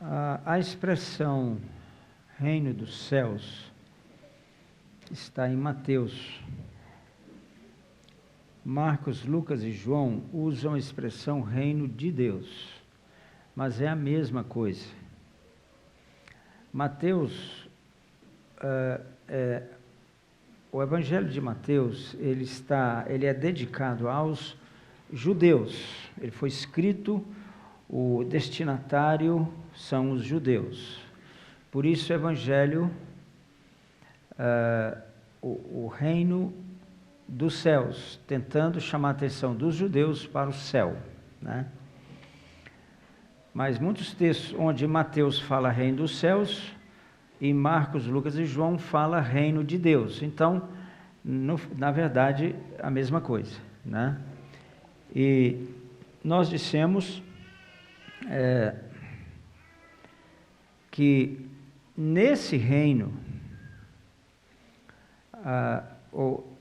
A expressão reino dos céus está em Mateus. Marcos, Lucas e João usam a expressão reino de Deus, mas é a mesma coisa. Mateus, o Evangelho de Mateus, ele é dedicado aos judeus. Ele foi escrito, o destinatário são os judeus. Por isso o Evangelho, o reino dos céus, tentando chamar a atenção dos judeus para o céu, né? Mas muitos textos onde Mateus fala reino dos céus, e Marcos, Lucas e João fala reino de Deus. Então, na verdade, a mesma coisa, né? E nós dissemos que nesse reino,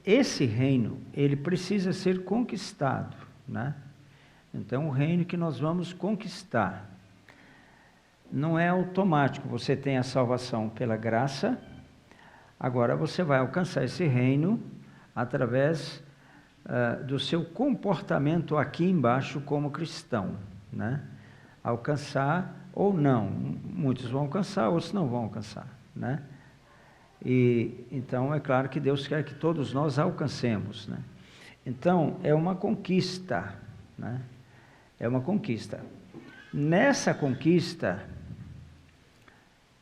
esse reino, ele precisa ser conquistado, né? Então, o reino que nós vamos conquistar não é automático. Você tem a salvação pela graça, agora você vai alcançar esse reino através do seu comportamento aqui embaixo como cristão, né? Alcançar ou não. Muitos vão alcançar, outros não vão alcançar, né? E então é claro que Deus quer que todos nós alcancemos, né? Então é uma conquista, né? É uma conquista. Nessa conquista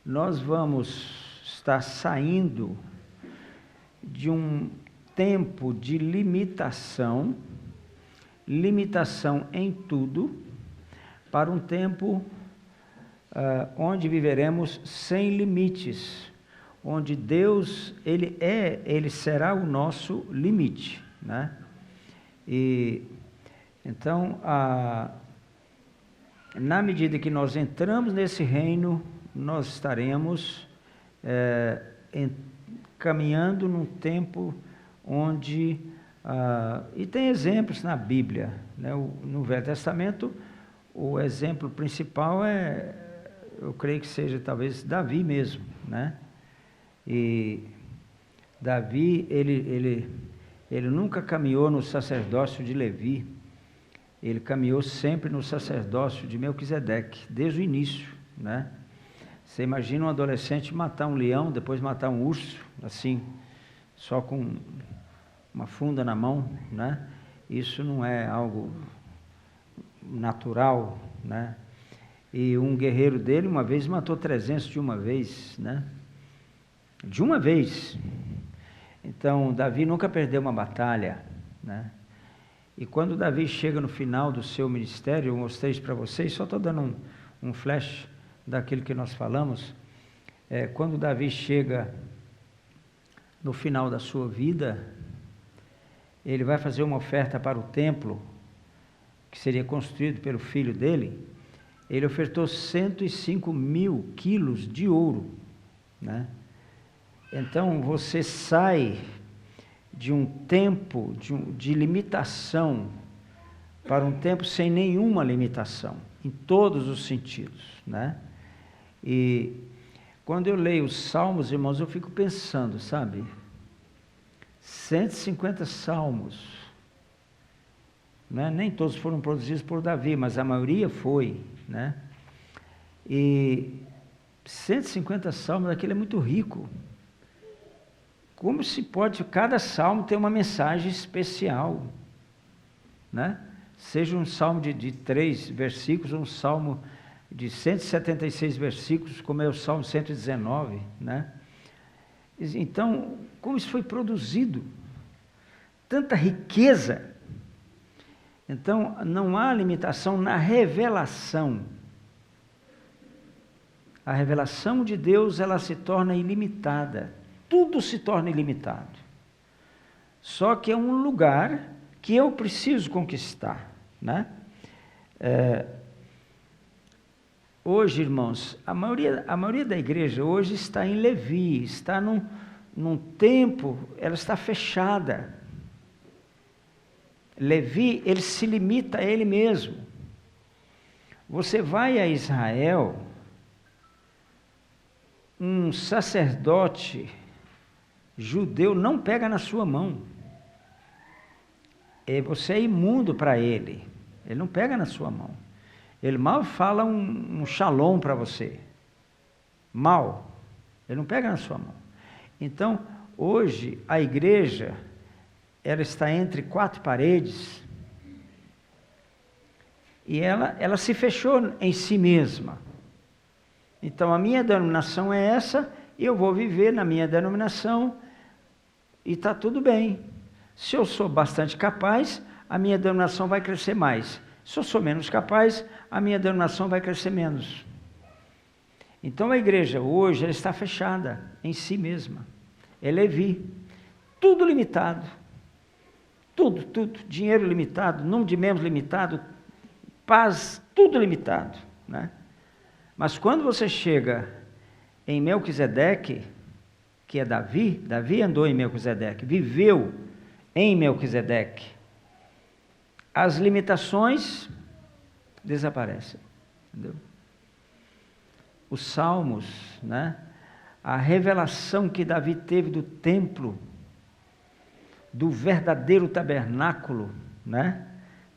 nós vamos estar saindo de um tempo de limitação em tudo, para um tempo onde viveremos sem limites, onde Deus, Ele será o nosso limite, né? E então, na medida que nós entramos nesse reino, nós estaremos caminhando num tempo onde, e tem exemplos na Bíblia, né? No Velho Testamento, o exemplo principal eu creio que seja talvez Davi mesmo, né? E Davi, ele nunca caminhou no sacerdócio de Levi, ele caminhou sempre no sacerdócio de Melquisedeque, desde o início, né? Você imagina um adolescente matar um leão, depois matar um urso, assim, só com uma funda na mão, né? Isso não é algo natural, né? E um guerreiro dele uma vez matou 300 de uma vez, né? De uma vez. Então, Davi nunca perdeu uma batalha, né? E quando Davi chega no final do seu ministério, eu mostrei isso para vocês, só estou dando um flash daquilo que nós falamos. Quando Davi chega no final da sua vida, ele vai fazer uma oferta para o templo, que seria construído pelo filho dele. Ele ofertou 105 mil quilos de ouro, né? Então você sai de um tempo de limitação para um tempo sem nenhuma limitação, em todos os sentidos, né? E quando eu leio os salmos, irmãos, eu fico pensando, sabe? 150 salmos, né? Nem todos foram produzidos por Davi, mas a maioria foi, né? E 150 salmos, aquilo é muito rico. Como se pode, cada salmo ter uma mensagem especial, né? Seja um salmo de 3 versículos, ou um salmo de 176 versículos, como é o salmo 119, né? Então, como isso foi produzido? Tanta riqueza. Então, não há limitação na revelação. A revelação de Deus, ela se torna ilimitada. Tudo se torna ilimitado. Só que é um lugar que eu preciso conquistar, né? Hoje, irmãos, a maioria da igreja hoje está em Levi, está num tempo, ela está fechada. Levi, ele se limita a ele mesmo. Você vai a Israel, um sacerdote judeu não pega na sua mão. Você é imundo para ele. Ele não pega na sua mão. Ele mal fala um shalom para você. Mal. Ele não pega na sua mão. Então, hoje, a igreja, ela está entre 4 paredes e ela se fechou em si mesma. Então, a minha denominação é essa, e eu vou viver na minha denominação e está tudo bem. Se eu sou bastante capaz, a minha denominação vai crescer mais. Se eu sou menos capaz, a minha denominação vai crescer menos. Então a igreja hoje ela está fechada em si mesma. É Levi. Tudo limitado. Tudo. Dinheiro limitado, número de membros limitado, paz, tudo limitado, né? Mas quando você chega em Melquisedeque, que é Davi andou em Melquisedeque, viveu em Melquisedeque, as limitações desaparecem, entendeu? Os salmos, né? A revelação que Davi teve do templo, do verdadeiro tabernáculo, né?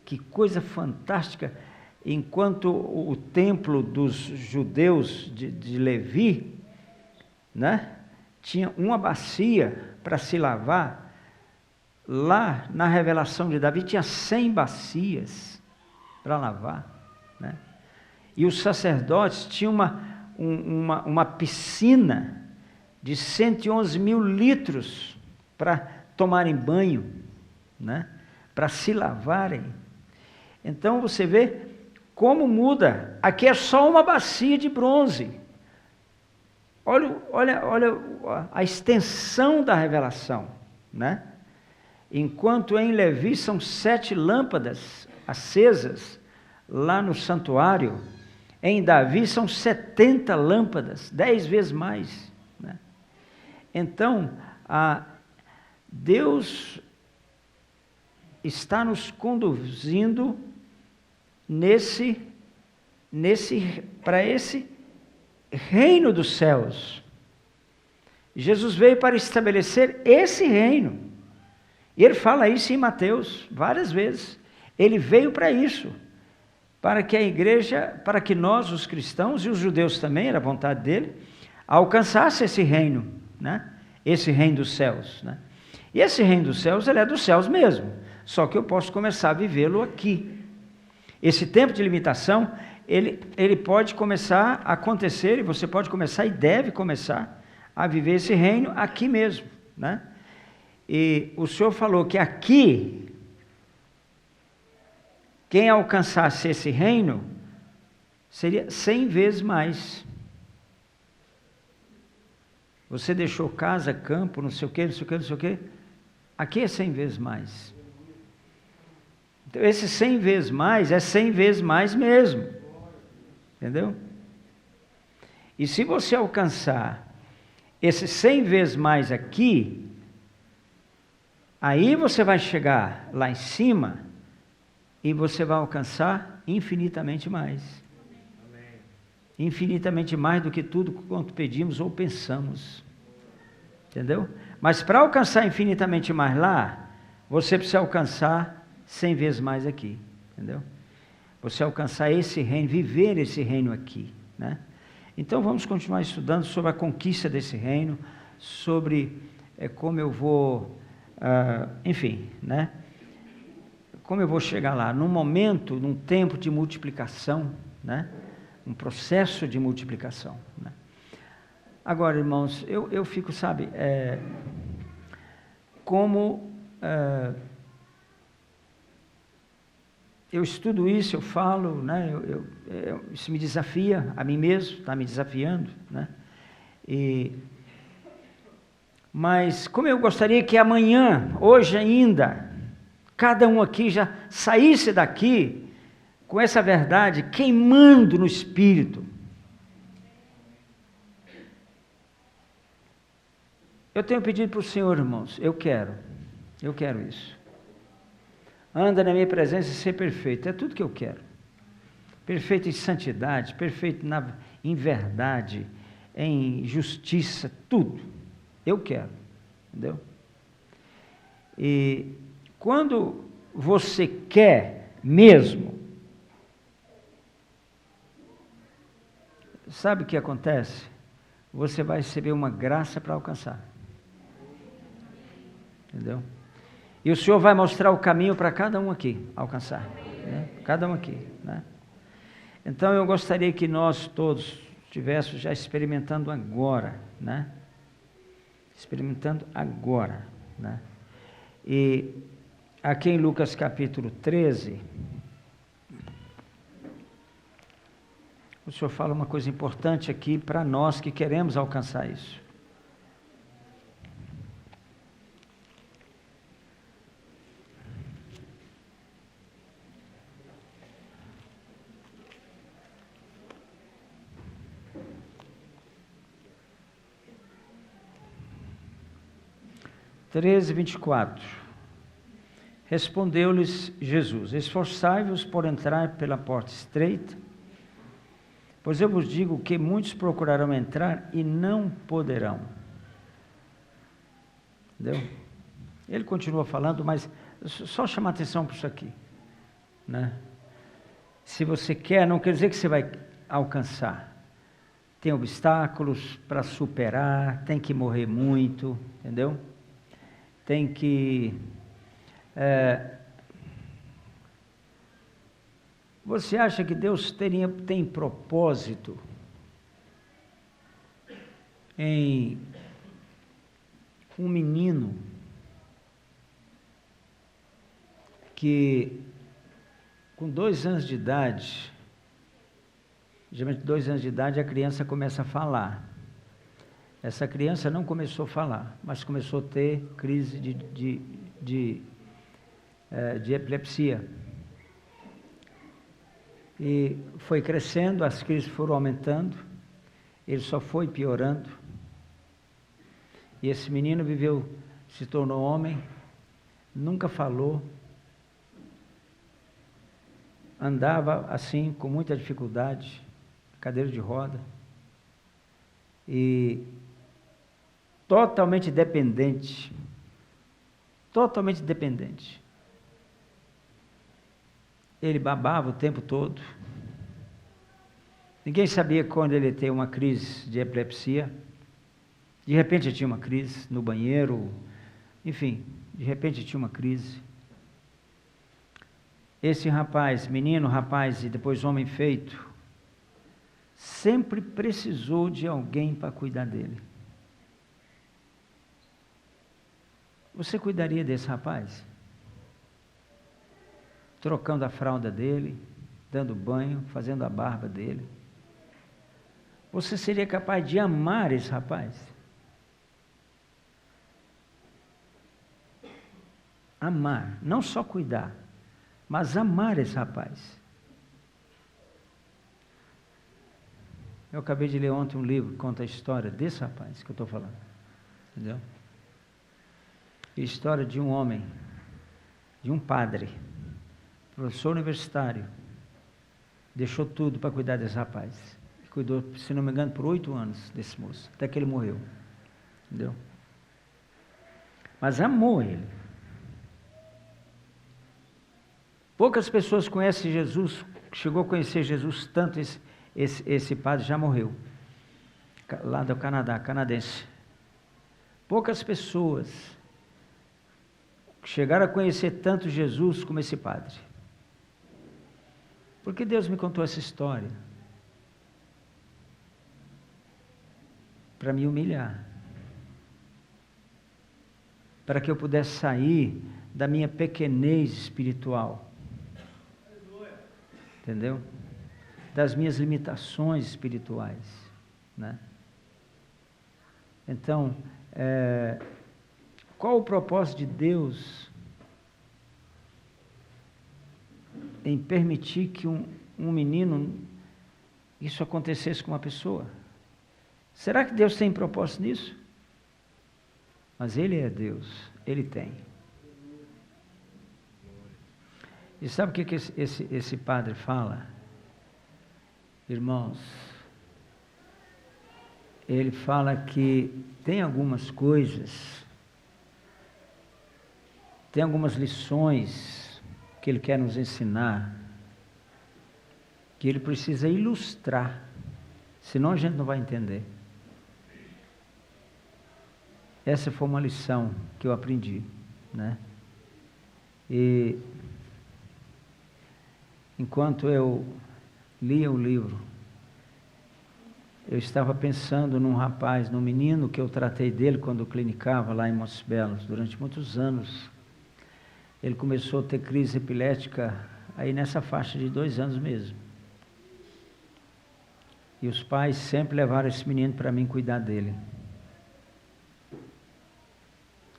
Que coisa fantástica! Enquanto o templo dos judeus de Levi, né? Tinha uma bacia para se lavar, lá na revelação de Davi tinha 100 bacias para lavar, né? E os sacerdotes tinham uma piscina de 111 mil litros para tomarem banho, né? Para se lavarem. Então você vê como muda. Aqui é só uma bacia de bronze. Olha a extensão da revelação, né? Enquanto em Levi são 7 lâmpadas acesas lá no santuário, em Davi são 70 lâmpadas, 10 vezes mais, né? Então, Deus está nos conduzindo para esse reino dos céus. Jesus veio para estabelecer esse reino. E ele fala isso em Mateus várias vezes. Ele veio para isso, para que a igreja, para que nós, os cristãos e os judeus também, era a vontade dele, alcançasse esse reino, né? Esse reino dos céus, né? E esse reino dos céus, ele é dos céus mesmo, só que eu posso começar a vivê-lo aqui. Esse tempo de limitação, ele pode começar a acontecer, e você pode começar e deve começar a viver esse reino aqui mesmo, né? E o Senhor falou que aqui, quem alcançasse esse reino, seria 100 vezes mais. Você deixou casa, campo, não sei o quê, não sei o quê, não sei o quê. Aqui é 100 vezes mais. Então, esse 100 vezes mais é 100 vezes mais mesmo. Entendeu? E se você alcançar esse 100 vezes mais aqui, aí você vai chegar lá em cima e você vai alcançar infinitamente mais. Amém. Infinitamente mais do que tudo quanto pedimos ou pensamos. Entendeu? Mas para alcançar infinitamente mais lá, você precisa alcançar 100 vezes mais aqui. Entendeu? Você alcançar esse reino, viver esse reino aqui, né? Então vamos continuar estudando sobre a conquista desse reino, sobre como eu vou, enfim, né? Como eu vou chegar lá, num momento, num tempo de multiplicação, né? Um processo de multiplicação, né? Agora, irmãos, eu fico, sabe, como eu estudo isso, eu falo, né? Isso me desafia a mim mesmo, está me desafiando, né? Mas como eu gostaria que amanhã, hoje ainda, cada um aqui já saísse daqui com essa verdade queimando no espírito. Eu tenho pedido para o Senhor, irmãos, eu quero isso. Anda na minha presença e ser perfeito, é tudo que eu quero. Perfeito em santidade, perfeito em verdade, em justiça, tudo. Eu quero, entendeu? E quando você quer mesmo, sabe o que acontece? Você vai receber uma graça para alcançar. Entendeu? E o Senhor vai mostrar o caminho para cada um aqui alcançar. Né? Cada um aqui. Né? Então eu gostaria que nós todos estivéssemos já experimentando agora. Né? Experimentando agora. Né? E aqui em Lucas capítulo 13, o Senhor fala uma coisa importante aqui para nós que queremos alcançar isso. Treze, 24. Respondeu-lhes Jesus: esforçai-vos por entrar pela porta estreita, pois eu vos digo que muitos procurarão entrar e não poderão. Entendeu? Ele continua falando, mas só chamar atenção para isso aqui. Né? Se você quer, não quer dizer que você vai alcançar. Tem obstáculos para superar, tem que morrer muito, entendeu? Tem que... Você acha que Deus tem propósito em um menino que com 2 anos de idade, geralmente 2 anos de idade a criança começa a falar. Essa criança não começou a falar, mas começou a ter crise de epilepsia. E foi crescendo, as crises foram aumentando, ele só foi piorando. E esse menino viveu, se tornou homem, nunca falou, andava assim com muita dificuldade, cadeira de roda, e totalmente dependente. Ele babava o tempo todo. Ninguém sabia quando ele ia ter uma crise de epilepsia. De repente ele tinha uma crise no banheiro, enfim, de repente tinha uma crise. Esse rapaz, menino, rapaz e depois homem feito, sempre precisou de alguém para cuidar dele. Você cuidaria desse rapaz? Trocando a fralda dele, dando banho, fazendo a barba dele. Você seria capaz de amar esse rapaz? Amar, não só cuidar, mas amar esse rapaz. Eu acabei de ler ontem um livro que conta a história desse rapaz que eu estou falando. Entendeu? A história de um homem, de um padre, professor universitário, deixou tudo para cuidar desse rapaz. Cuidou, se não me engano, por 8 anos desse moço, até que ele morreu. Entendeu? Mas amou ele. Poucas pessoas conhecem Jesus, chegou a conhecer Jesus tanto, esse padre já morreu, lá do Canadá, canadense. Poucas pessoas chegaram a conhecer tanto Jesus como esse padre. Porque Deus me contou essa história? Para me humilhar. Para que eu pudesse sair da minha pequenez espiritual. Entendeu? Das minhas limitações espirituais. Né? Então, qual o propósito de Deus em permitir que um menino, isso acontecesse com uma pessoa? Será que Deus tem propósito nisso? Mas Ele é Deus, Ele tem. E sabe o que esse padre fala? Irmãos, ele fala que tem algumas coisas, tem algumas lições que ele quer nos ensinar, que ele precisa ilustrar, senão a gente não vai entender. Essa foi uma lição que eu aprendi, né? E enquanto eu lia o livro, eu estava pensando num rapaz, num menino que eu tratei dele quando eu clinicava lá em Montes Belos, durante muitos anos. Ele começou a ter crise epilética aí nessa faixa de 2 anos mesmo. E os pais sempre levaram esse menino para mim cuidar dele.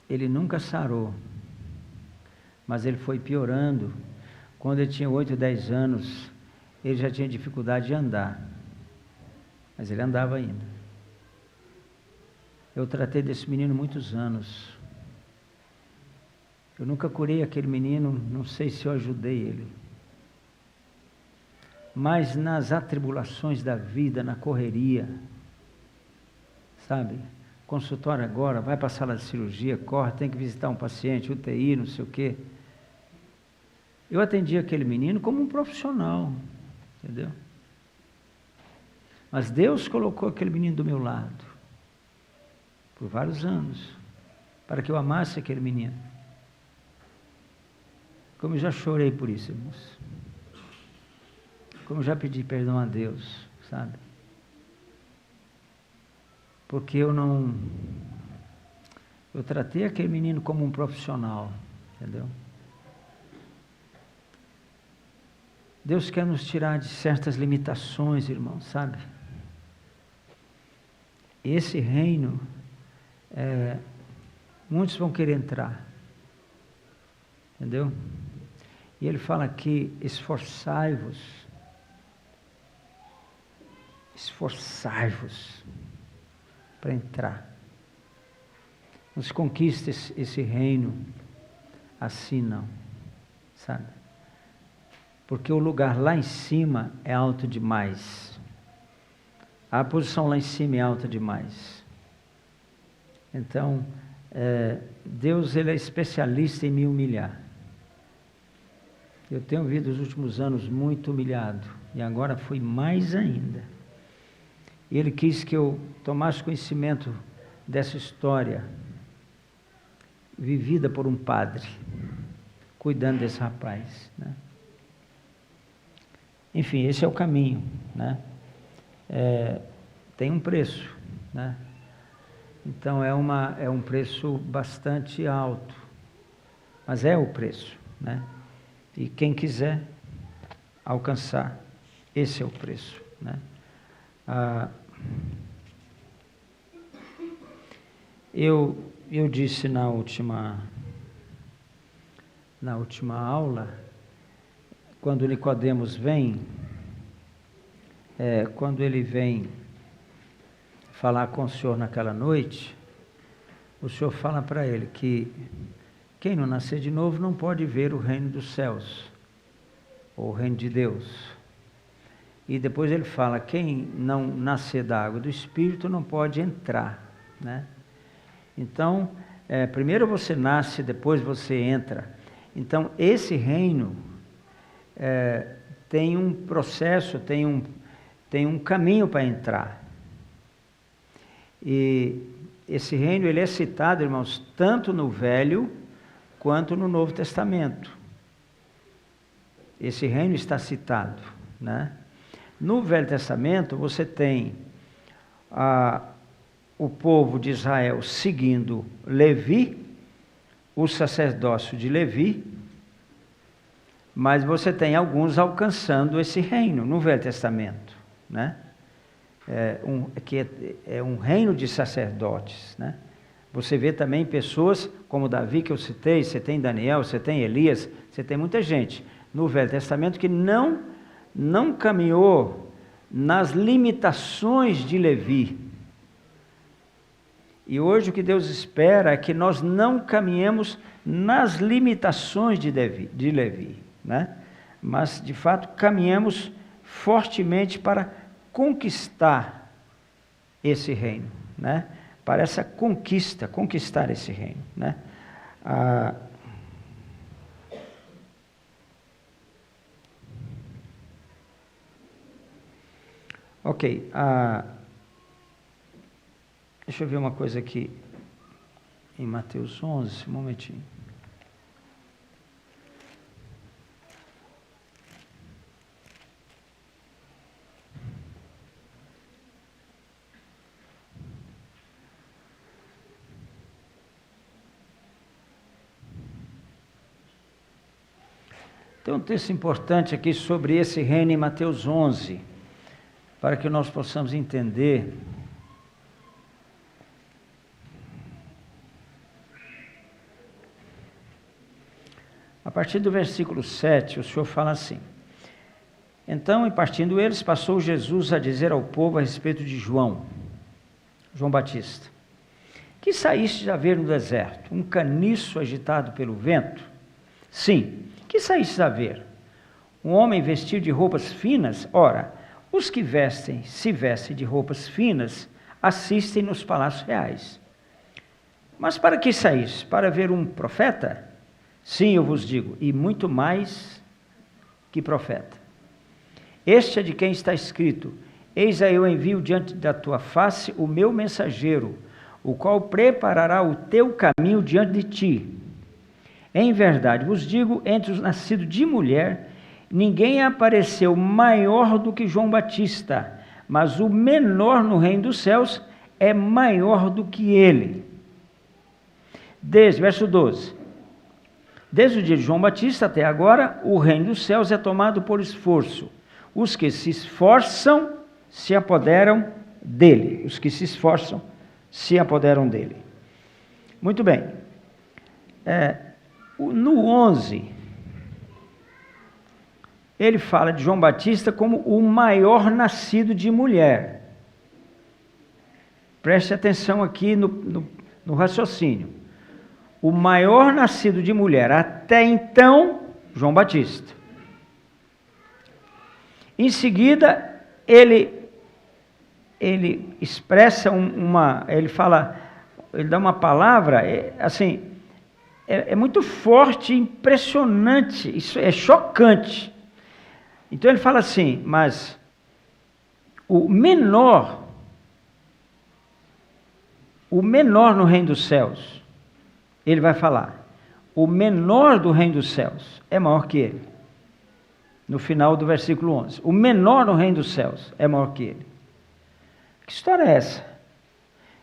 Ele nunca sarou, mas ele foi piorando. Quando ele tinha 8, 10 anos, ele já tinha dificuldade de andar, mas ele andava ainda. Eu tratei desse menino muitos anos. Eu nunca curei aquele menino, não sei se eu ajudei ele. Mas nas atribulações da vida, na correria, sabe? Consultório agora, vai para a sala de cirurgia, corre, tem que visitar um paciente, UTI, não sei o quê. Eu atendi aquele menino como um profissional, entendeu? Mas Deus colocou aquele menino do meu lado, por vários anos, para que eu amasse aquele menino. Como eu já chorei por isso, irmãos. Como eu já pedi perdão a Deus, sabe? Porque eu tratei aquele menino como um profissional, entendeu? Deus quer nos tirar de certas limitações, irmãos, sabe? Esse reino, muitos vão querer entrar, entendeu? E ele fala aqui, esforçai-vos para entrar. Não se conquista esse reino assim não, sabe? Porque o lugar lá em cima é alto demais. A posição lá em cima é alta demais. Então, Deus ele é especialista em me humilhar. Eu tenho vivido os últimos anos muito humilhado, e agora fui mais ainda. E Ele quis que eu tomasse conhecimento dessa história, vivida por um padre, cuidando desse rapaz, né? Enfim, esse é o caminho, né? Tem um preço, né? Então é um preço bastante alto, mas é o preço, né? E quem quiser alcançar, esse é o preço, né? Eu disse na última aula, quando Nicodemos vem, quando ele vem falar com o Senhor naquela noite, o Senhor fala para ele que quem não nascer de novo não pode ver o reino dos céus, ou o reino de Deus. E depois ele fala, quem não nascer da água do Espírito não pode entrar, né? Então, primeiro você nasce, depois você entra. Então, esse reino tem um processo, tem um caminho para entrar. E esse reino ele é citado, irmãos, tanto no Velho quanto no Novo Testamento. Esse reino está citado, né? No Velho Testamento você tem o povo de Israel seguindo Levi, o sacerdócio de Levi, mas você tem alguns alcançando esse reino no Velho Testamento, né? É um reino de sacerdotes, né? Você vê também pessoas como Davi, que eu citei, você tem Daniel, você tem Elias, você tem muita gente no Velho Testamento que não caminhou nas limitações de Levi. E hoje o que Deus espera é que nós não caminhemos nas limitações de Levi, né? Mas de fato caminhemos fortemente para conquistar esse reino, né? Para essa conquista, conquistar esse reino, né? Ok, deixa eu ver uma coisa aqui em Mateus 11, um momentinho. Tem um texto importante aqui sobre esse reino em Mateus 11, para que nós possamos entender. A partir do versículo 7, o Senhor fala assim: Então, e partindo eles, passou Jesus a dizer ao povo a respeito de João Batista: Que saíste a ver no deserto? Um caniço agitado pelo vento? Sim, que saíste a ver? Um homem vestido de roupas finas? Ora, os que se vestem de roupas finas, assistem nos palácios reais. Mas para que saíste? Para ver um profeta? Sim, eu vos digo, e muito mais que profeta. Este é de quem está escrito: Eis aí eu envio diante da tua face o meu mensageiro, o qual preparará o teu caminho diante de ti. Em verdade vos digo, entre os nascidos de mulher, ninguém apareceu maior do que João Batista, mas o menor no reino dos céus é maior do que ele. Verso 12. Desde o dia de João Batista até agora, o reino dos céus é tomado por esforço. Os que se esforçam se apoderam dele. Os que se esforçam se apoderam dele. Muito bem. No 11, ele fala de João Batista como o maior nascido de mulher. Preste atenção aqui no raciocínio. O maior nascido de mulher, até então, João Batista. Em seguida, ele expressa ele dá uma palavra, é muito forte, impressionante, isso é chocante. Então ele fala assim: mas o menor no reino dos céus, ele vai falar, o menor do reino dos céus é maior que ele. No final do versículo 11, o menor no reino dos céus é maior que ele. Que história é essa?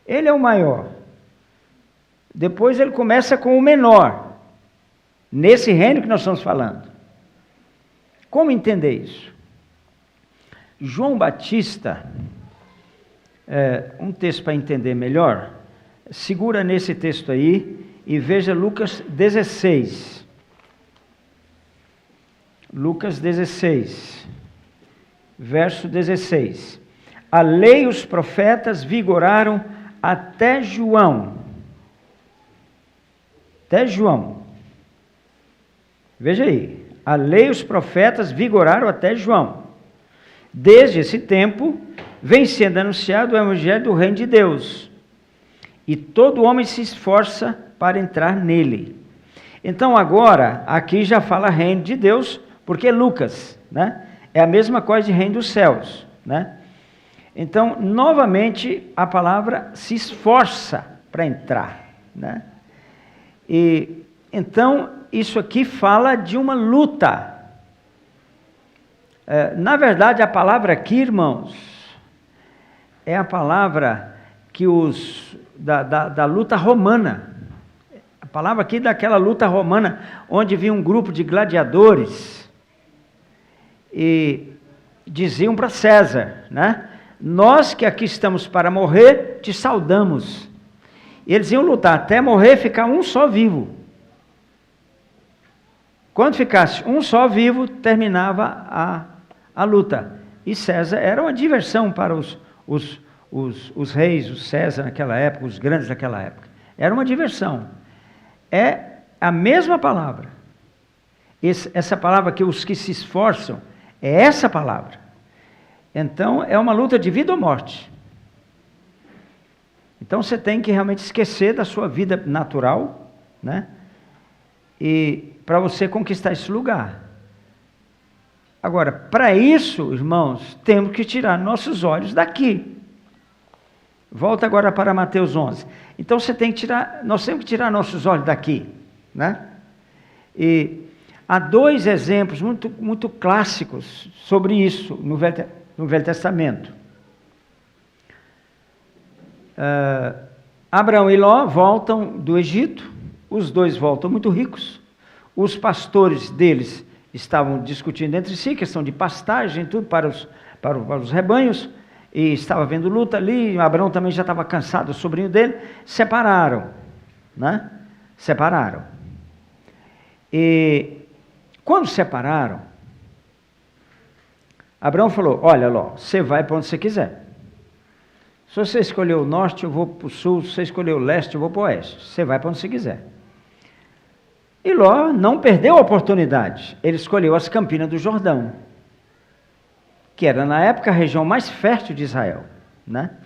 Ele é o maior. Depois ele começa com o menor, nesse reino que nós estamos falando. Como entender isso? João Batista, um texto para entender melhor, segura nesse texto aí e veja Lucas 16. Lucas 16, verso 16. A lei e os profetas vigoraram até João. Até João. Veja aí. A lei e os profetas vigoraram até João. Desde esse tempo, vem sendo anunciado o evangelho do reino de Deus. E todo homem se esforça para entrar nele. Então agora, aqui já fala reino de Deus, porque Lucas, né? É a mesma coisa de reino dos céus, né? Então, novamente, a palavra se esforça para entrar, né? E então, isso aqui fala de uma luta. Na verdade, a palavra aqui, irmãos, é a palavra que da luta romana. A palavra aqui daquela luta romana, onde vinha um grupo de gladiadores e diziam para César, né? Nós que aqui estamos para morrer, te saudamos. E eles iam lutar até morrer, ficar um só vivo. Quando ficasse um só vivo, terminava a luta. E César era uma diversão para os reis, os César naquela época, os grandes daquela época. Era uma diversão. É a mesma palavra. Essa palavra que os que se esforçam, é essa palavra. Então, é uma luta de vida ou morte. Então você tem que realmente esquecer da sua vida natural, né? E para você conquistar esse lugar. Agora, para isso, irmãos, temos que tirar nossos olhos daqui. Volta agora para Mateus 11. Então nós temos que tirar nossos olhos daqui, né? E há dois exemplos muito clássicos sobre isso no Velho Testamento. Abraão e Ló voltam do Egito, os dois voltam muito ricos, os pastores deles estavam discutindo entre si, questão de pastagem, tudo para os rebanhos, e estava havendo luta ali, Abraão também já estava cansado, o sobrinho dele, separaram, né? Separaram. E quando separaram, Abraão falou: olha, Ló, você vai para onde você quiser. Se você escolher o norte, eu vou para o sul. Se você escolher o leste, eu vou para o oeste. Você vai para onde você quiser. E Ló não perdeu a oportunidade. Ele escolheu as Campinas do Jordão, que era na época a região mais fértil de Israel, né?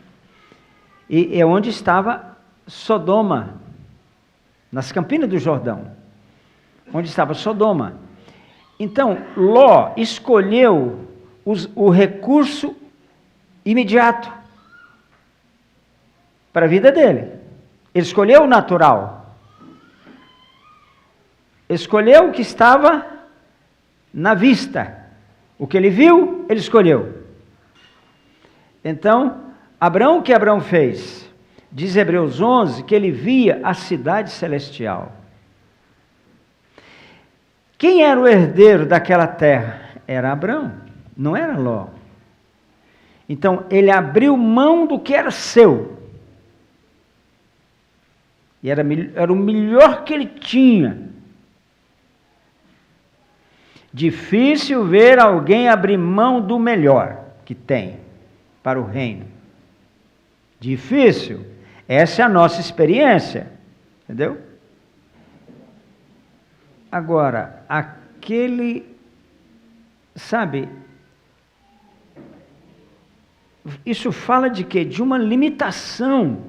E é onde estava Sodoma, nas Campinas do Jordão, onde estava Sodoma. Então, Ló escolheu o recurso imediato para a vida dele. Ele escolheu o natural. Ele escolheu o que estava na vista. O que ele viu, ele escolheu. Então, o que Abraão fez? Diz Hebreus 11 que ele via a cidade celestial. Quem era o herdeiro daquela terra? Era Abraão, não era Ló. Então, ele abriu mão do que era seu. E era o melhor que ele tinha. Difícil ver alguém abrir mão do melhor que tem para o reino. Difícil. Essa é a nossa experiência. Entendeu? Agora, sabe, isso fala de quê? De uma limitação.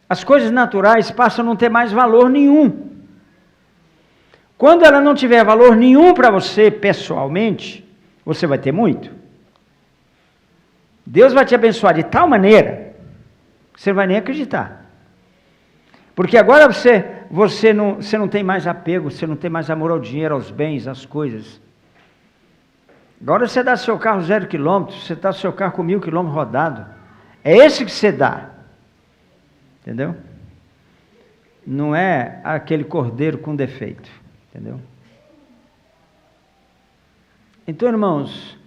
As coisas naturais passam a não ter mais valor nenhum. Quando ela não tiver valor nenhum para você pessoalmente, você vai ter muito. Deus vai te abençoar de tal maneira que você não vai nem acreditar. Porque agora você não tem mais apego, você não tem mais amor ao dinheiro, aos bens, às coisas. Agora você dá seu carro 0 km, você dá seu carro com 1000 km rodado. É esse que você dá. Entendeu? Não é aquele cordeiro com defeito. Entendeu? Então, irmãos,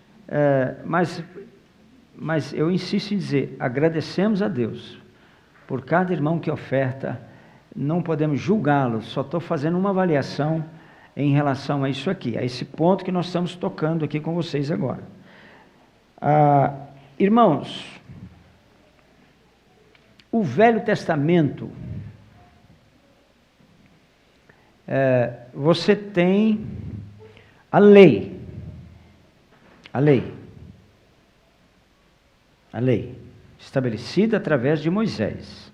mas eu insisto em dizer, agradecemos a Deus por cada irmão que oferta, não podemos julgá-lo, só estou fazendo uma avaliação em relação a isso aqui, a esse ponto que nós estamos tocando aqui com vocês agora. Irmãos, o Velho Testamento, você tem a lei, estabelecida através de Moisés.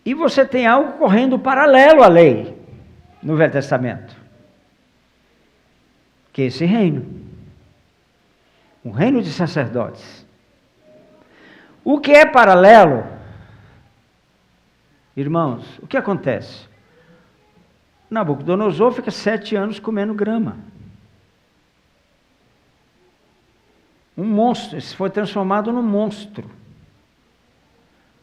E você tem algo correndo paralelo à lei, no Velho Testamento, que é esse reino, um reino de sacerdotes. O que é paralelo, irmãos, o que acontece? Nabucodonosor fica 7 anos comendo grama. Um monstro, ele foi transformado num monstro.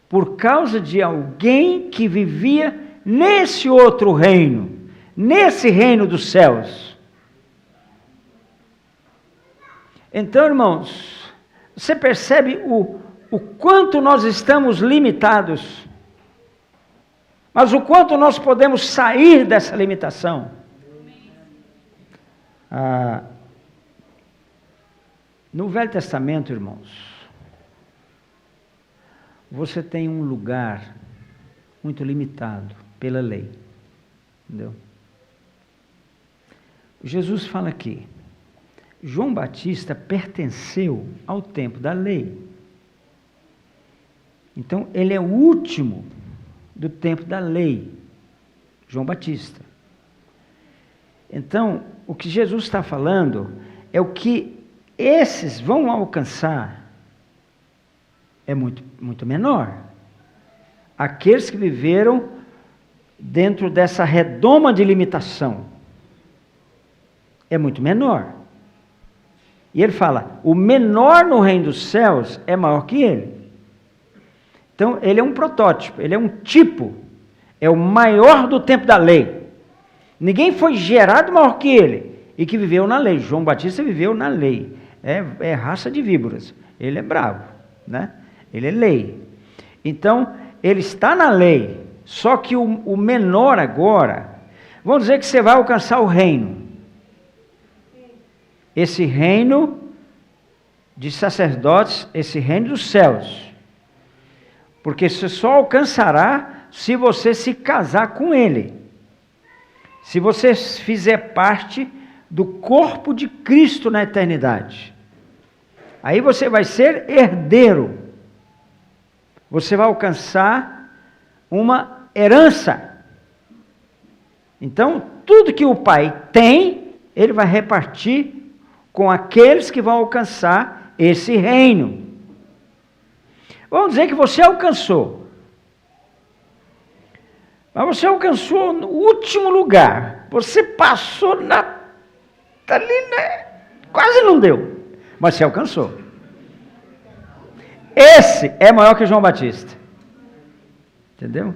Por causa de alguém que vivia nesse outro reino, nesse reino dos céus. Então, irmãos, você percebe o quanto nós estamos limitados, mas o quanto nós podemos sair dessa limitação. No Velho Testamento, irmãos, você tem um lugar muito limitado pela lei, entendeu? Jesus fala aqui, João Batista pertenceu ao tempo da lei. Então, ele é o último do tempo da lei, João Batista. Então, o que Jesus está falando é o que esses vão alcançar é muito, muito menor. Aqueles que viveram dentro dessa redoma de limitação é muito menor. E ele fala, o menor no reino dos céus é maior que ele. Então, ele é um protótipo, ele é um tipo, é o maior do tempo da lei. Ninguém foi gerado maior que ele e que viveu na lei. João Batista viveu na lei. É raça de víboras. Ele é bravo, né? Ele é lei. Então, ele está na lei. Só que o menor agora, vamos dizer que você vai alcançar o reino. Esse reino de sacerdotes, esse reino dos céus. Porque você só alcançará se você se casar com ele. Se você fizer parte do corpo de Cristo na eternidade. Aí você vai ser herdeiro. Você vai alcançar uma herança. Então, tudo que o Pai tem, ele vai repartir com aqueles que vão alcançar esse reino. Vamos dizer que você alcançou. Mas você alcançou no último lugar. Você passou ali, né? Quase não deu. Mas você alcançou. Esse é maior que João Batista. Entendeu?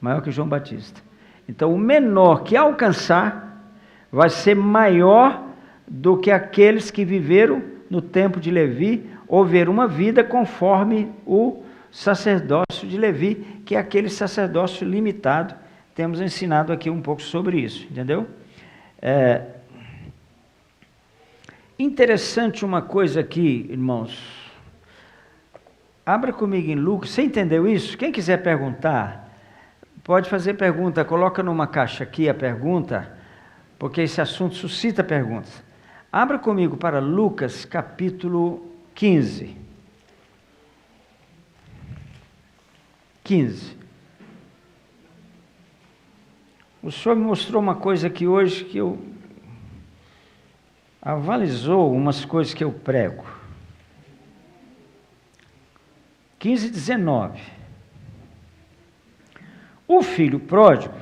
Maior que João Batista. Então, o menor que alcançar vai ser maior do que aqueles que viveram no tempo de Levi, ou ver uma vida conforme o sacerdócio de Levi, que é aquele sacerdócio limitado. Temos ensinado aqui um pouco sobre isso, entendeu? Interessante uma coisa aqui, irmãos. Abra comigo em Lucas. Você entendeu isso? Quem quiser perguntar, pode fazer pergunta. Coloca numa caixa aqui a pergunta, porque esse assunto suscita perguntas. Abra comigo para Lucas capítulo 15. 15. O Senhor me mostrou uma coisa aqui hoje que avalizou umas coisas que eu prego. 15, 19. O filho pródigo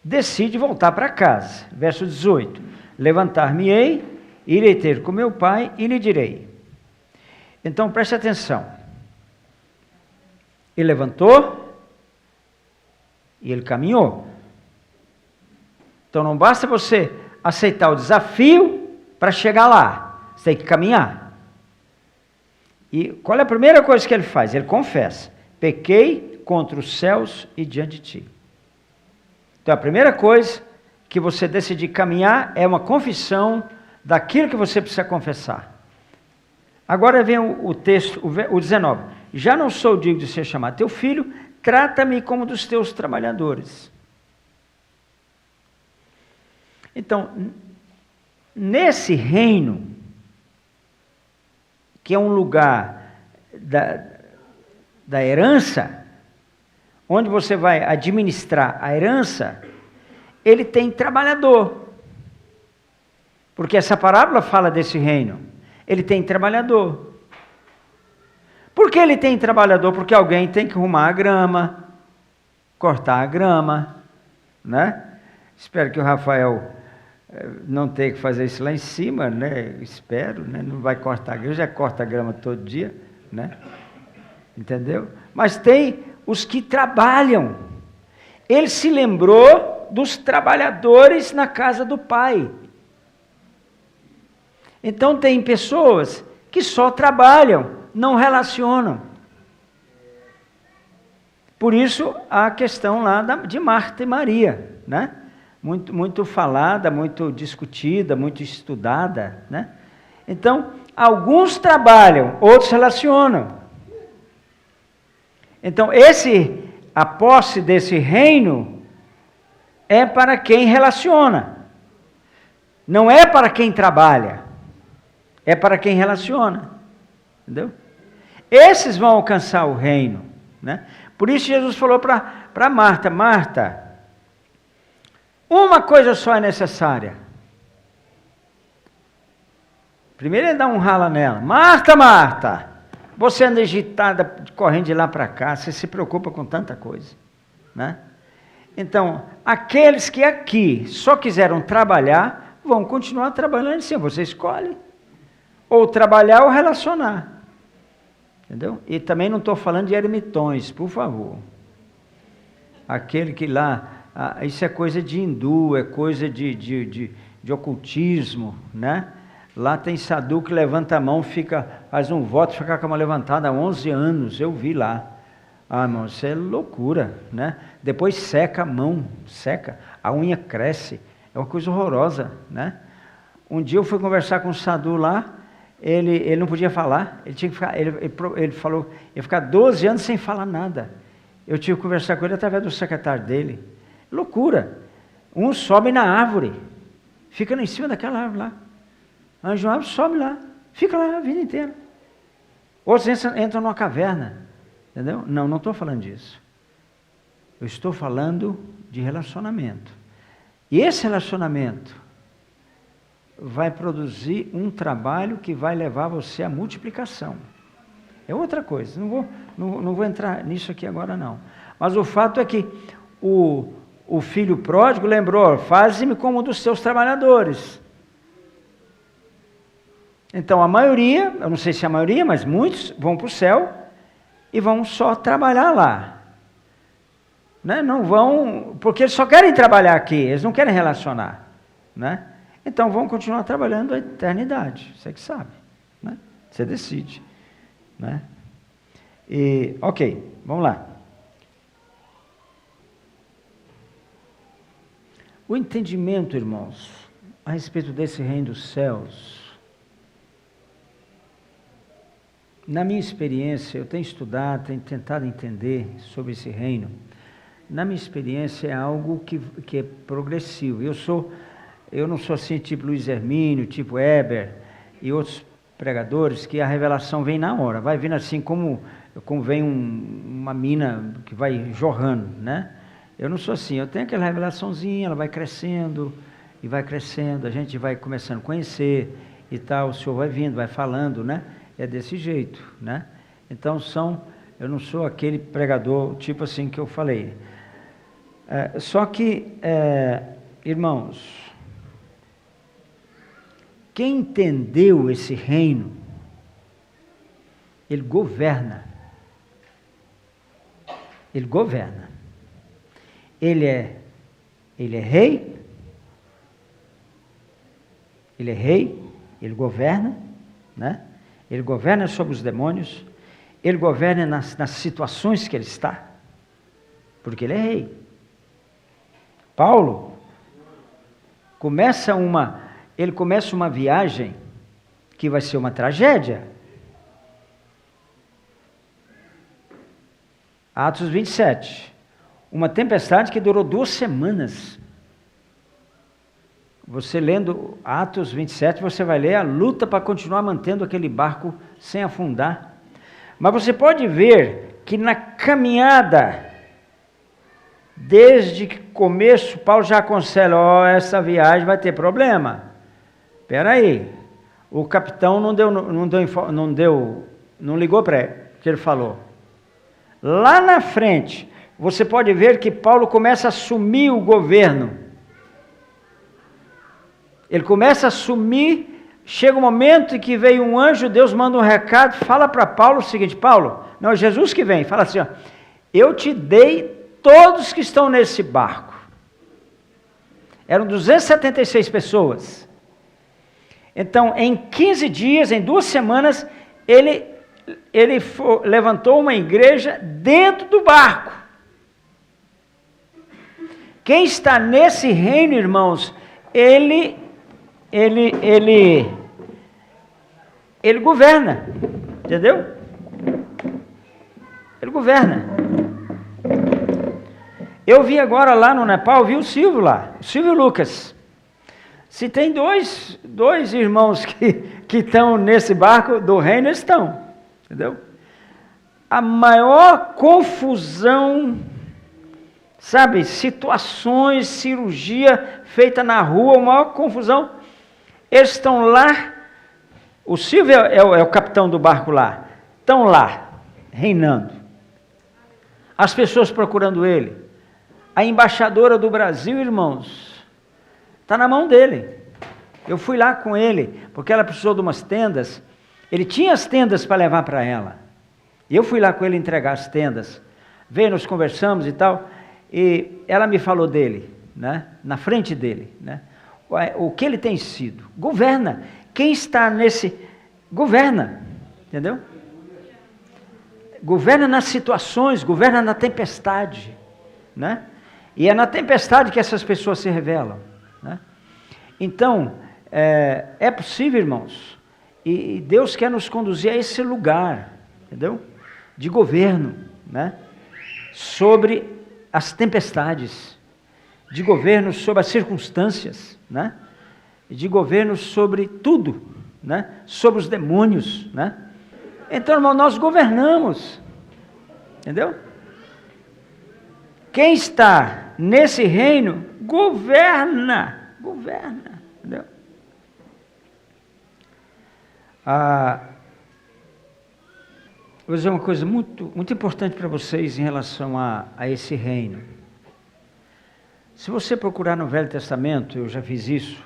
decide voltar para casa. Verso 18. Levantar-me-ei, irei ter com meu pai e lhe direi. Então preste atenção. Ele levantou e ele caminhou. Então não basta você aceitar o desafio para chegar lá. Você tem que caminhar. E qual é a primeira coisa que ele faz? Ele confessa: pequei contra os céus e diante de ti. Então a primeira coisa que você decidir caminhar é uma confissão daquilo que você precisa confessar. Agora vem o texto, o 19. Já não sou digno de ser chamado teu filho, trata-me como dos teus trabalhadores. Então, nesse reino, que é um lugar da herança, onde você vai administrar a herança, ele tem trabalhador. Porque essa parábola fala desse reino. Ele tem trabalhador. Por que ele tem trabalhador? Porque alguém tem que arrumar a grama, cortar a grama, né? Espero que o Rafael não tenha que fazer isso lá em cima, né? Espero, né? Não vai cortar a grama, já corta a grama todo dia, né? Entendeu? Mas tem os que trabalham. Ele se lembrou dos trabalhadores na casa do pai. Então tem pessoas que só trabalham, não relacionam. Por isso a questão lá de Marta e Maria, né? Muito falada, muito discutida, muito estudada, né? Então, alguns trabalham, outros relacionam. Então, a posse desse reino é para quem relaciona. Não é para quem trabalha. É para quem relaciona. Entendeu? Esses vão alcançar o reino, né? Por isso Jesus falou para Marta, Marta, uma coisa só é necessária. Primeiro ele dá um rala nela. Marta, Marta, você anda agitada, correndo de lá para cá, você se preocupa com tanta coisa, né? Então, aqueles que aqui só quiseram trabalhar, vão continuar trabalhando sim, você escolhe. Ou trabalhar ou relacionar. Entendeu? E também não estou falando de ermitões, por favor. Aquele que lá, isso é coisa de hindu, é coisa de ocultismo, né? Lá tem sadhu que levanta a mão, faz um voto, fica com a mão levantada há 11 anos, eu vi lá. Ah, irmão, isso é loucura, né? Depois seca a mão, a unha cresce, é uma coisa horrorosa, né? Um dia eu fui conversar com um sadhu lá, ele não podia falar, ele tinha que ficar, ele falou, ia ficar 12 anos sem falar nada. Eu tive que conversar com ele através do secretário dele. Loucura. Uns sobem na árvore, fica em cima daquela árvore lá. Anjo árvore sobe lá, fica lá a vida inteira. Outros entram numa caverna, entendeu? Não estou falando disso. Eu estou falando de relacionamento. E esse relacionamento vai produzir um trabalho que vai levar você à multiplicação. É outra coisa, não vou entrar nisso aqui agora não. Mas o fato é que o filho pródigo lembrou, faze-me como um dos seus trabalhadores. Então a maioria, eu não sei se a maioria, mas muitos vão para o céu e vão só trabalhar lá. Né? Não vão, porque eles só querem trabalhar aqui, eles não querem relacionar, né? Então vão continuar trabalhando a eternidade, você que sabe, né? Você decide, né? E, ok, vamos lá. O entendimento, irmãos, a respeito desse reino dos céus, na minha experiência, eu tenho estudado, tenho tentado entender sobre esse reino. Na minha experiência é algo que é progressivo. Eu não sou assim tipo Luiz Hermínio, tipo Heber e outros pregadores que a revelação vem na hora. Vai vindo assim como vem uma mina que vai jorrando, né? Eu não sou assim, eu tenho aquela revelaçãozinha, ela vai crescendo e vai crescendo, a gente vai começando a conhecer e tal, o Senhor vai vindo, vai falando, né? É desse jeito, né? Então eu não sou aquele pregador tipo assim que eu falei. Só que, irmãos, quem entendeu esse reino, ele governa. Ele governa. Ele é rei. Ele é rei, ele governa, né? Ele governa sobre os demônios, ele governa nas situações que ele está, porque ele é rei. Paulo começa uma viagem que vai ser uma tragédia. Atos 27, uma tempestade que durou 2 semanas. Você lendo Atos 27, você vai ler a luta para continuar mantendo aquele barco sem afundar. Mas você pode ver que na caminhada, desde que começo, Paulo já aconselha, essa viagem vai ter problema. Espera aí, o capitão não ligou para ele, que ele falou. Lá na frente, você pode ver que Paulo começa a assumir o governo. Ele começa a assumir, chega um momento em que veio um anjo, Deus manda um recado, fala para Paulo o seguinte, Paulo, não é Jesus que vem, fala assim, eu te dei todos que estão nesse barco. Eram 276 pessoas. Então, em 15 dias, em 2 semanas, ele levantou uma igreja dentro do barco. Quem está nesse reino, irmãos, ele governa, entendeu? Ele governa. Eu vi agora lá no Nepal, vi o Silvio lá, o Silvio Lucas. Se tem dois irmãos que estão nesse barco do reino, eles estão, entendeu? a maior confusão, sabe, situações, cirurgia feita na rua, a maior confusão. Eles estão lá, o Silvio é o capitão do barco lá, estão lá, reinando. As pessoas procurando ele. A embaixadora do Brasil, irmãos, está na mão dele. Eu fui lá com ele, porque ela precisou de umas tendas. Ele tinha as tendas para levar para ela. E eu fui lá com ele entregar as tendas. Veio, nós conversamos e tal. E ela me falou dele, né? Na frente dele, né? O que ele tem sido. Governa. Quem está nesse... Governa. Entendeu? Governa nas situações, governa na tempestade, né? E é na tempestade que essas pessoas se revelam, né? Então, é possível, irmãos, e Deus quer nos conduzir a esse lugar, entendeu? De governo, né? Sobre as tempestades, de governo sobre as circunstâncias, né? De governo sobre tudo, né? Sobre os demônios, né? Então, irmão, nós governamos, entendeu? Quem está nesse reino, governa, entendeu? Vou dizer uma coisa muito, muito importante para vocês em relação a esse reino. Se você procurar no Velho Testamento, eu já fiz isso,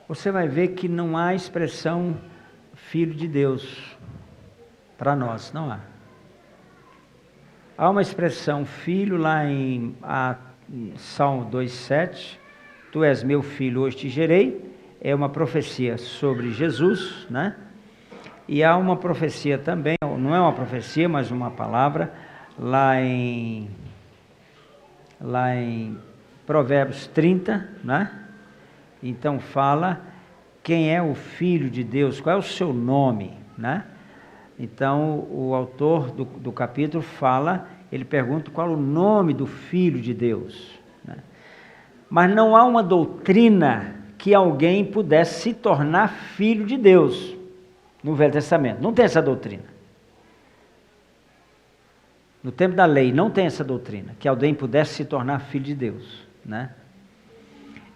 você vai ver que não há expressão Filho de Deus, para nós, não há. Há uma expressão filho lá em Salmo 2,7, tu és meu filho, hoje te gerei, é uma profecia sobre Jesus, né? E há uma profecia também, não é uma profecia, mas uma palavra, lá em Provérbios 30, né? Então fala... Quem é o Filho de Deus? Qual é o seu nome? Né? Então, o autor do capítulo fala, ele pergunta qual é o nome do Filho de Deus. Né? Mas não há uma doutrina que alguém pudesse se tornar Filho de Deus no Velho Testamento. Não tem essa doutrina. No tempo da lei, não tem essa doutrina, que alguém pudesse se tornar Filho de Deus. Né?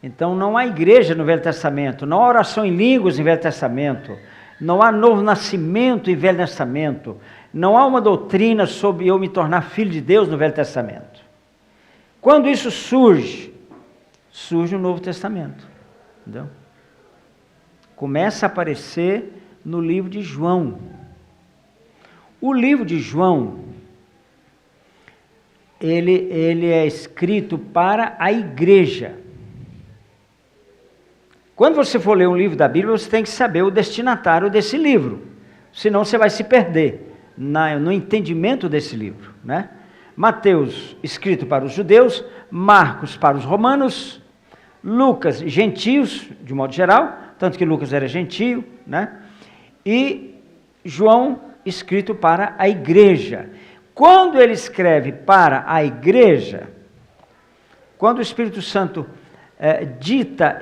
Então não há igreja no Velho Testamento, não há oração em línguas no Velho Testamento, não há novo nascimento em Velho Testamento, não há uma doutrina sobre eu me tornar filho de Deus no Velho Testamento. Quando isso surge o Novo Testamento, entendeu? Começa a aparecer no livro de João. O livro de João, ele é escrito para a igreja. Quando você for ler um livro da Bíblia, você tem que saber o destinatário desse livro, senão você vai se perder no entendimento desse livro, né? Mateus, escrito para os judeus, Marcos para os romanos, Lucas, gentios, de modo geral, tanto que Lucas era gentio, né? E João, escrito para a igreja. Quando ele escreve para a igreja, quando o Espírito Santo dita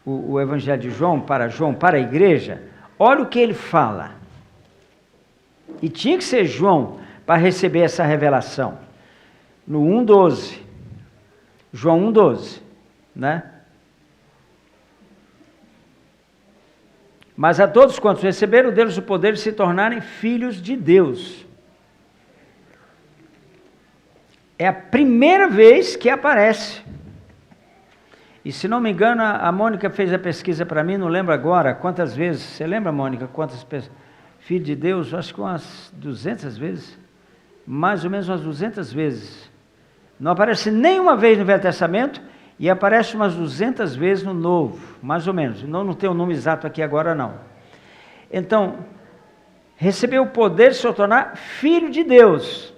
o Evangelho de João, para a igreja, olha o que ele fala. E tinha que ser João para receber essa revelação. No 1,12, João 1,12, né? Mas a todos quantos receberam deles o poder de se tornarem filhos de Deus. É a primeira vez que aparece. E se não me engano, a Mônica fez a pesquisa para mim, não lembro agora quantas vezes. Você lembra, Mônica, quantas pessoas? Filho de Deus, acho que umas 200 vezes. Mais ou menos umas 200 vezes. Não aparece nenhuma vez no Velho Testamento e aparece umas 200 vezes no Novo, mais ou menos. Não tem o nome exato aqui agora, não. Então, recebeu o poder de se tornar filho de Deus.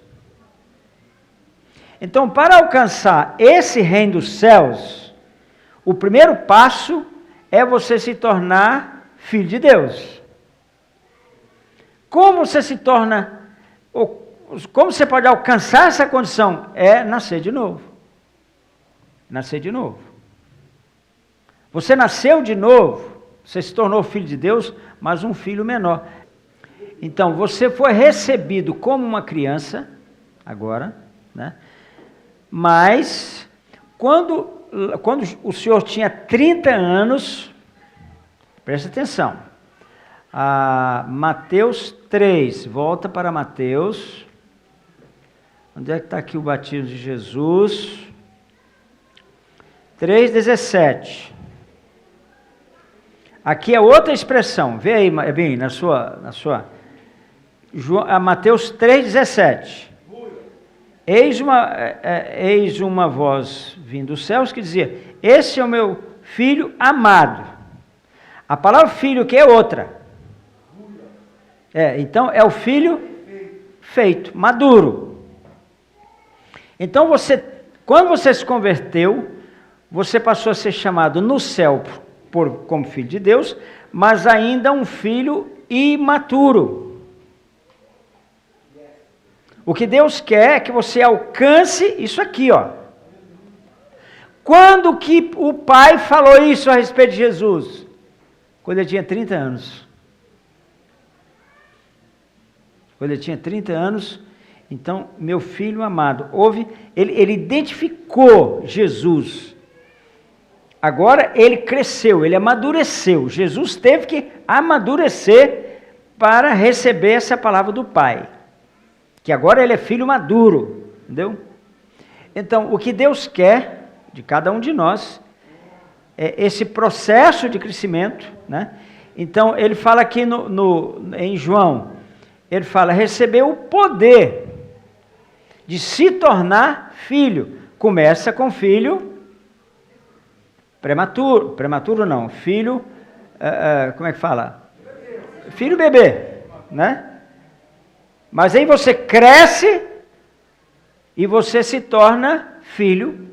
Então, para alcançar esse reino dos céus, o primeiro passo é você se tornar filho de Deus. Como você se torna, como você pode alcançar essa condição? É nascer de novo. Nascer de novo. Você nasceu de novo Você se tornou filho de Deus, mas um filho menor. Então, você foi recebido como uma criança, agora, né? Mas, quando o senhor tinha 30 anos, presta atenção, Mateus 3, volta para Mateus, onde é que está aqui o batismo de Jesus? 3,17. Aqui é outra expressão, vê aí, bem, na sua Mateus 3,17. Eis uma voz vindo dos céus que dizia: esse é o meu filho amado. A palavra filho que é outra. Então é o filho feito, maduro. Então quando você se converteu, você passou a ser chamado no céu como filho de Deus, mas ainda um filho imaturo. O que Deus quer é que você alcance isso aqui, ó. Quando que o pai falou isso a respeito de Jesus? Quando ele tinha 30 anos. Quando ele tinha 30 anos, então, meu filho amado, ele identificou Jesus. Agora ele cresceu, ele amadureceu. Jesus teve que amadurecer para receber essa palavra do pai. Que agora ele é filho maduro, entendeu? Então, o que Deus quer de cada um de nós é esse processo de crescimento, né? Então, ele fala aqui em João, ele fala, receber o poder de se tornar filho. Começa com filho prematuro não, filho, como é que fala? Filho bebê, né? Mas aí você cresce e você se torna filho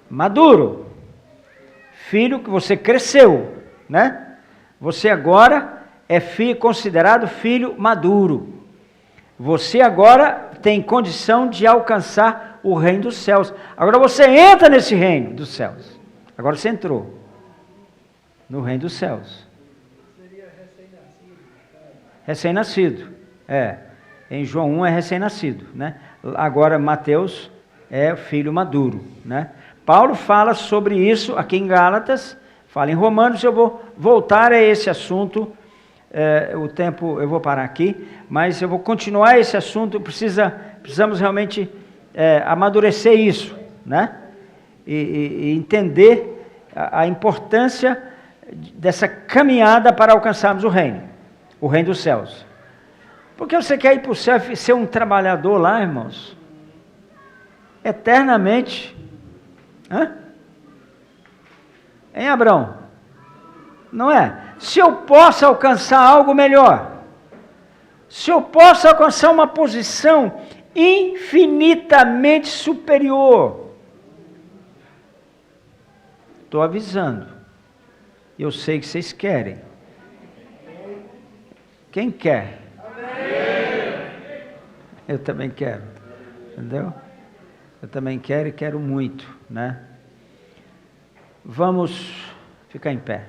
maduro. Filho que você cresceu, né? Você agora é considerado filho maduro. Você agora tem condição de alcançar o reino dos céus. Agora você entra nesse reino dos céus. Agora você entrou no reino dos céus. Seria recém-nascido. Em João 1 é recém-nascido, né? Agora Mateus é filho maduro, né? Paulo fala sobre isso aqui em Gálatas, fala em Romanos. Eu vou voltar a esse assunto, o tempo, eu vou parar aqui, mas eu vou continuar esse assunto. Precisamos realmente amadurecer isso, né? E entender a importância dessa caminhada para alcançarmos o reino dos céus. Porque você quer ir para o céu e ser um trabalhador lá, irmãos? Eternamente. Hein, Abraão? Não é? Se eu posso alcançar algo melhor, se eu posso alcançar uma posição infinitamente superior, estou avisando. Eu sei que vocês querem. Quem quer? Eu também quero, entendeu? Eu também quero e quero muito, né? Vamos ficar em pé.